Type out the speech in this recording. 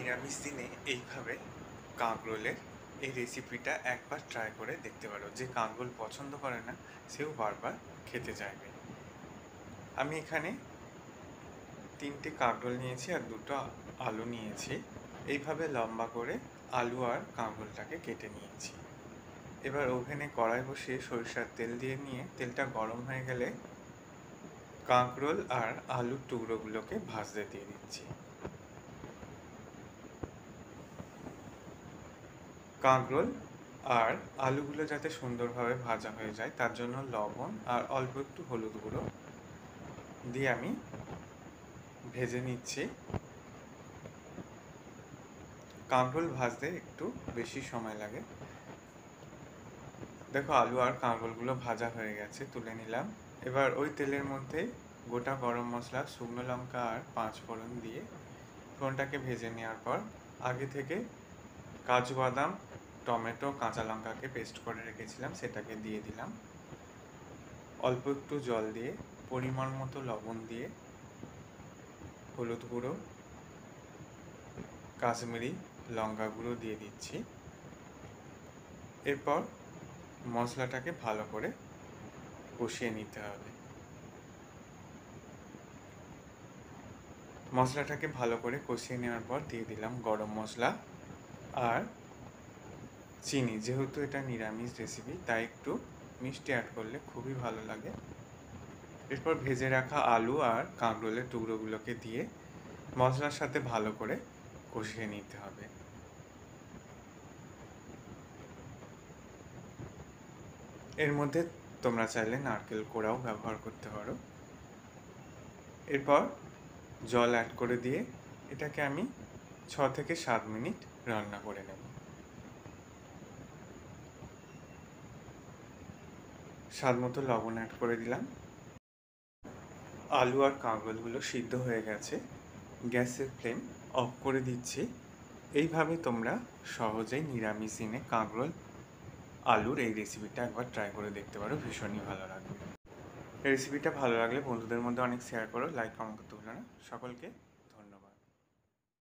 নিরামিষ দিনে এইভাবে কাঁকরোলের এই রেসিপিটা একবার ট্রাই করে দেখতে পারো। যে কাঁকরোল পছন্দ করে না সেও বারবার খেতে চাইবে। আমি এখানে 3টে কাঁকরোল নিয়েছি আর 2টো আলু নিয়েছি। এইভাবে লম্বা করে আলু আর কাঁকরোলটাকে কেটে নিয়েছি। এবার ওভেনে কড়াই বসিয়ে সরিষার তেল দিয়ে নিয়ে তেলটা গরম হয়ে গেলে কাঁকরোল আর আলুর টুকরোগুলোকে ভাজতে দিয়ে দিচ্ছি। কাঁকরোল আর আলুগুলো যাতে সুন্দরভাবে ভাজা হয়ে যায় তার জন্য লবণ আর অল্প একটু হলুদ গুঁড়ো দিয়ে আমি ভেজে নিচ্ছি। কাঁকরোল ভাজতে একটু বেশি সময় লাগে। দেখো আলু আর কাঁকরোলগুলো ভাজা হয়ে গেছে, তুলে নিলাম। এবার ওই তেলের মধ্যে গোটা গরম মশলা, শুকনো লঙ্কা আর 5 ফোড়ন দিয়ে ফোড়নটাকে ভেজে নেওয়ার পর আগে থেকে কাজু বাদাম, টমেটো, কাঁচা লঙ্কাকে পেস্ট করে রেখেছিলাম সেটাকে দিয়ে দিলাম। অল্প একটু জল দিয়ে পরিমাণ মতো লবণ দিয়ে হলুদ গুঁড়ো, কাশ্মীরি লঙ্কা গুঁড়ো দিয়ে দিচ্ছি। এরপর মশলাটাকে ভালো করে কষিয়ে নিতে হবে। মশলাটাকে ভালো করে কষিয়ে নেওয়ার পর দিয়ে দিলাম গরম মশলা আর চিনি। যেহেতু এটা নিরামিষ রেসিপি তাই একটু মিষ্টি অ্যাড করলে খুবই ভালো লাগে। এরপর ভেজে রাখা আলু আর কাঁকরোলের টুকরোগুলোকে দিয়ে মশলার সাথে ভালো করে কষিয়ে নিতে হবে। এর মধ্যে তোমরা চাইলে নারকেল কোড়াও ব্যবহার করতে পারো। এরপর জল অ্যাড করে দিয়ে এটাকে আমি 6 থেকে 7 মিনিট রান্না করে নেব। স্বাদ মতো লবণ অ্যাড করে দিলাম। আলু আর কাঁকরোলগুলো সিদ্ধ হয়ে গেছে, গ্যাসের ফ্লেম অফ করে দিচ্ছি। এইভাবে তোমরা সহজেই নিরামিষ দিনে কাঁকরোল আলুর এই রেসিপিটা একবার ট্রাই করে দেখতে পারো, ভীষণই ভালো লাগবে। রেসিপিটা ভালো লাগলে বন্ধুদের মধ্যে অনেক শেয়ার করো, লাইক কমেন্ট করতে ভুলো না। সকলকে